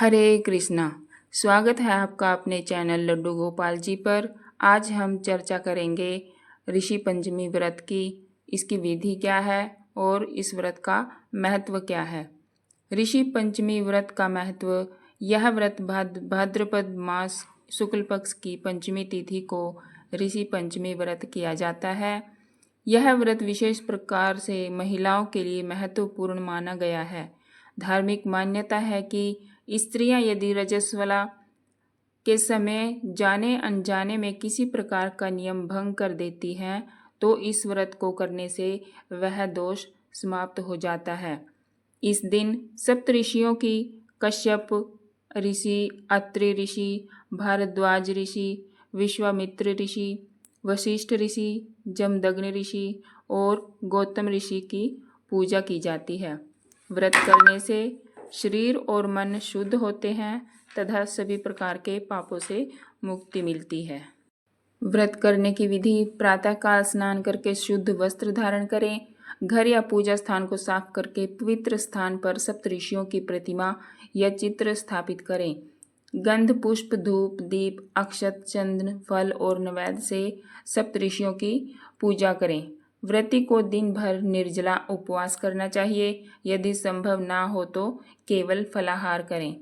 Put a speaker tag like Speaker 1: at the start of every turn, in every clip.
Speaker 1: हरे कृष्णा। स्वागत है आपका अपने चैनल लड्डू गोपाल जी पर। आज हम चर्चा करेंगे ऋषि पंचमी व्रत की। इसकी विधि क्या है और इस व्रत का महत्व क्या है। ऋषि पंचमी व्रत का महत्व। यह व्रत भाद्रपद मास शुक्ल पक्ष की पंचमी तिथि को ऋषि पंचमी व्रत किया जाता है। यह व्रत विशेष प्रकार से महिलाओं के लिए महत्वपूर्ण माना गया है। धार्मिक मान्यता है कि स्त्रियां यदि रजस्वला के समय जाने अनजाने में किसी प्रकार का नियम भंग कर देती हैं तो इस व्रत को करने से वह दोष समाप्त हो जाता है। इस दिन सप्त ऋषियों की कश्यप ऋषि, अत्रि ऋषि, भारद्वाज ऋषि, विश्वामित्र ऋषि, वशिष्ठ ऋषि, जमदग्नि ऋषि और गौतम ऋषि की पूजा की जाती है। व्रत करने से शरीर और मन शुद्ध होते हैं तथा सभी प्रकार के पापों से मुक्ति मिलती है। व्रत करने की विधि। प्रातःकाल स्नान करके शुद्ध वस्त्र धारण करें। घर या पूजा स्थान को साफ करके पवित्र स्थान पर सप्त ऋषियों की प्रतिमा या चित्र स्थापित करें। गंध, पुष्प, धूप, दीप, अक्षत, चंदन, फल और नैवेद्य से सप्त ऋषियों की पूजा करें। व्रती को दिन भर निर्जला उपवास करना चाहिए। यदि संभव ना हो तो केवल फलाहार करें।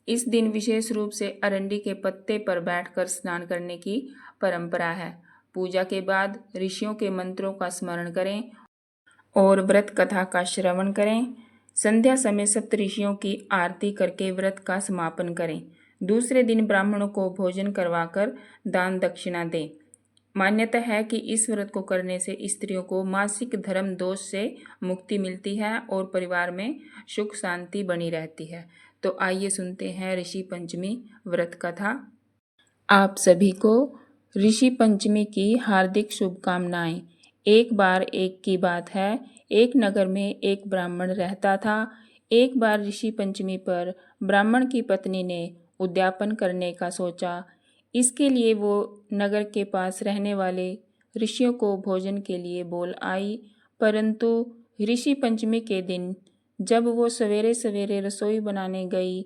Speaker 1: इस दिन विशेष रूप से अरंडी के पत्ते पर बैठकर स्नान करने की परंपरा है। पूजा के बाद ऋषियों के मंत्रों का स्मरण करें और व्रत कथा का श्रवण करें। संध्या समय सप्त ऋषियों की आरती करके व्रत का समापन करें। दूसरे दिन ब्राह्मणों को भोजन करवाकर दान दक्षिणा दें। मान्यता है कि इस व्रत को करने से स्त्रियों को मासिक धर्म दोष से मुक्ति मिलती है और परिवार में सुख शांति बनी रहती है। तो आइए सुनते हैं ऋषि पंचमी व्रत कथा। आप सभी को ऋषि पंचमी की हार्दिक शुभकामनाएं। एक बार एक की बात है, एक नगर में एक ब्राह्मण रहता था। एक बार ऋषि पंचमी पर ब्राह्मण की पत्नी ने उद्यापन करने का सोचा। इसके लिए वो नगर के पास रहने वाले ऋषियों को भोजन के लिए बोल आई, परंतु ऋषि पंचमी के दिन जब वो सवेरे सवेरे रसोई बनाने गई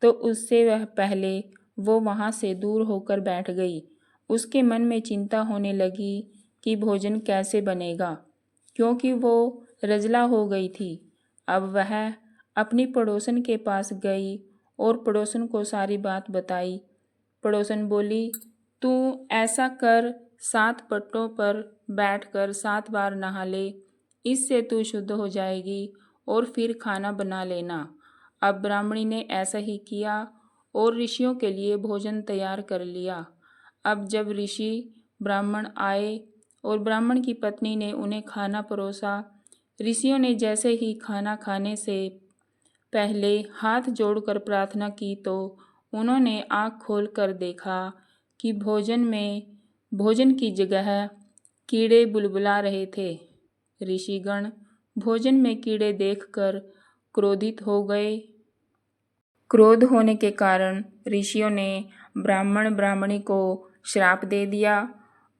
Speaker 1: तो उससे वह पहले वो वहाँ से दूर होकर बैठ गई। उसके मन में चिंता होने लगी कि भोजन कैसे बनेगा, क्योंकि वो रजला हो गई थी। अब वह अपनी पड़ोसन के पास गई और पड़ोसन को सारी बात बताई। पड़ोसन बोली, तू ऐसा कर, 7 पट्टों पर बैठकर 7 बार नहा ले, इससे तू शुद्ध हो जाएगी और फिर खाना बना लेना। अब ब्राह्मणी ने ऐसा ही किया और ऋषियों के लिए भोजन तैयार कर लिया। अब जब ऋषि ब्राह्मण आए और ब्राह्मण की पत्नी ने उन्हें खाना परोसा, ऋषियों ने जैसे ही खाना खाने से पहले हाथ जोड़कर प्रार्थना की तो उन्होंने आँख खोल कर देखा कि भोजन की जगह कीड़े बुलबुला रहे थे। ऋषिगण भोजन में कीड़े देखकर क्रोधित हो गए। क्रोध होने के कारण ऋषियों ने ब्राह्मणी को श्राप दे दिया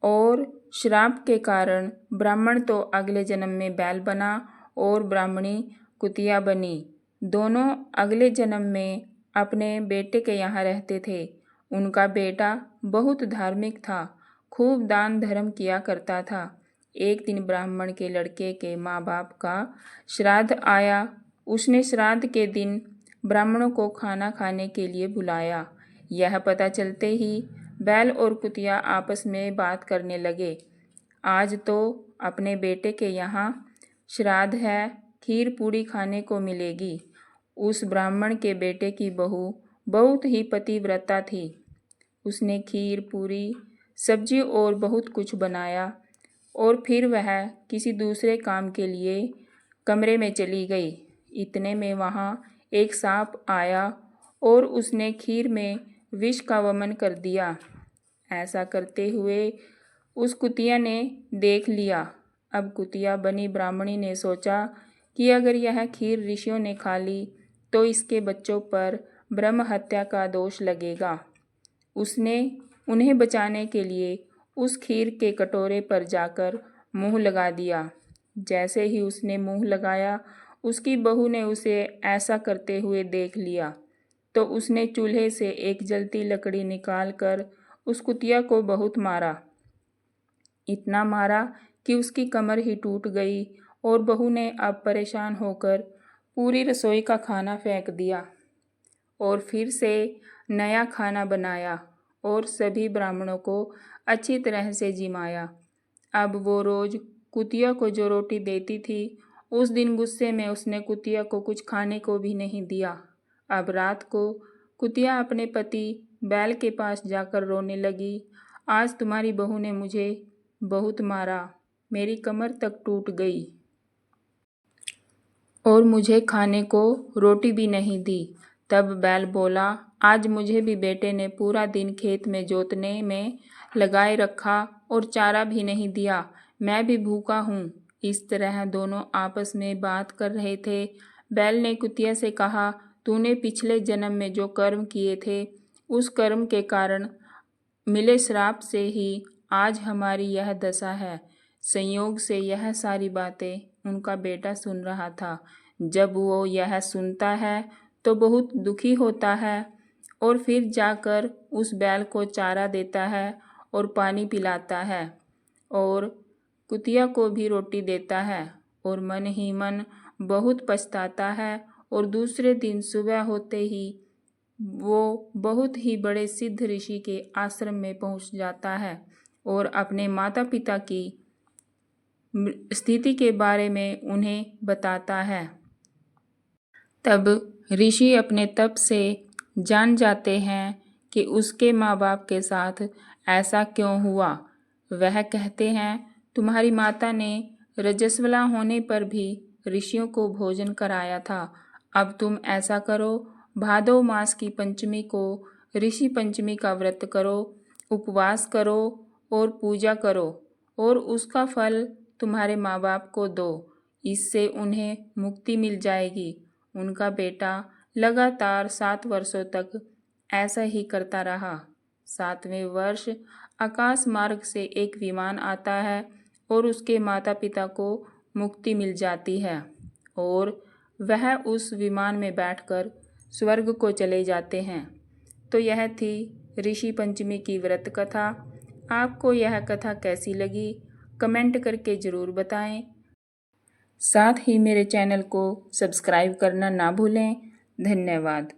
Speaker 1: और श्राप के कारण ब्राह्मण तो अगले जन्म में बैल बना और ब्राह्मणी कुतिया बनी। दोनों अगले जन्म में अपने बेटे के यहाँ रहते थे। उनका बेटा बहुत धार्मिक था, खूब दान धर्म किया करता था। एक दिन ब्राह्मण के लड़के के माँ बाप का श्राद्ध आया। उसने श्राद्ध के दिन ब्राह्मणों को खाना खाने के लिए बुलाया। यह पता चलते ही बैल और कुतिया आपस में बात करने लगे। आज तो अपने बेटे के यहाँ श्राद्ध है, खीर पूड़ी खाने को मिलेगी। उस ब्राह्मण के बेटे की बहू बहुत ही पतिव्रता थी। उसने खीर पूरी सब्जी और बहुत कुछ बनाया और फिर वह किसी दूसरे काम के लिए कमरे में चली गई। इतने में वहाँ एक सांप आया और उसने खीर में विष का वमन कर दिया। ऐसा करते हुए उस कुतिया ने देख लिया। अब कुतिया बनी ब्राह्मणी ने सोचा कि अगर यह खीर ऋषियों ने खा ली तो इसके बच्चों पर ब्रह्म हत्या का दोष लगेगा। उसने उन्हें बचाने के लिए उस खीर के कटोरे पर जाकर मुंह लगा दिया। जैसे ही उसने मुंह लगाया, उसकी बहू ने उसे ऐसा करते हुए देख लिया। तो उसने चूल्हे से एक जलती लकड़ी निकालकर उस कुतिया को बहुत मारा। इतना मारा कि उसकी कमर ही टूट गई और बहू ने अब परेशान होकर पूरी रसोई का खाना फेंक दिया और फिर से नया खाना बनाया और सभी ब्राह्मणों को अच्छी तरह से जिमाया। अब वो रोज़ कुतिया को जो रोटी देती थी, उस दिन गुस्से में उसने कुतिया को कुछ खाने को भी नहीं दिया। अब रात को कुतिया अपने पति बैल के पास जाकर रोने लगी, आज तुम्हारी बहू ने मुझे बहुत मारा, मेरी कमर तक टूट गई और मुझे खाने को रोटी भी नहीं दी। तब बैल बोला, आज मुझे भी बेटे ने पूरा दिन खेत में जोतने में लगाए रखा और चारा भी नहीं दिया, मैं भी भूखा हूँ। इस तरह दोनों आपस में बात कर रहे थे। बैल ने कुतिया से कहा, तूने पिछले जन्म में जो कर्म किए थे, उस कर्म के कारण मिले श्राप से ही आज हमारी यह दशा है। संयोग से यह सारी बातें उनका बेटा सुन रहा था। जब वो यह सुनता है तो बहुत दुखी होता है और फिर जाकर उस बैल को चारा देता है और पानी पिलाता है और कुतिया को भी रोटी देता है और मन ही मन बहुत पछताता है। और दूसरे दिन सुबह होते ही वो बहुत ही बड़े सिद्ध ऋषि के आश्रम में पहुंच जाता है और अपने माता पिता की स्थिति के बारे में उन्हें बताता है। तब ऋषि अपने तप से जान जाते हैं कि उसके माँ बाप के साथ ऐसा क्यों हुआ। वह कहते हैं, तुम्हारी माता ने रजस्वला होने पर भी ऋषियों को भोजन कराया था। अब तुम ऐसा करो, भादो मास की पंचमी को ऋषि पंचमी का व्रत करो, उपवास करो और पूजा करो और उसका फल तुम्हारे माँ बाप को दो, इससे उन्हें मुक्ति मिल जाएगी। उनका बेटा लगातार 7 वर्षों तक ऐसा ही करता रहा। 7वें वर्ष आकाश मार्ग से एक विमान आता है और उसके माता पिता को मुक्ति मिल जाती है और वह उस विमान में बैठकर स्वर्ग को चले जाते हैं। तो यह थी ऋषि पंचमी की व्रत कथा। आपको यह कथा कैसी लगी, कमेंट करके ज़रूर बताएं। साथ ही मेरे चैनल को सब्सक्राइब करना ना भूलें। धन्यवाद।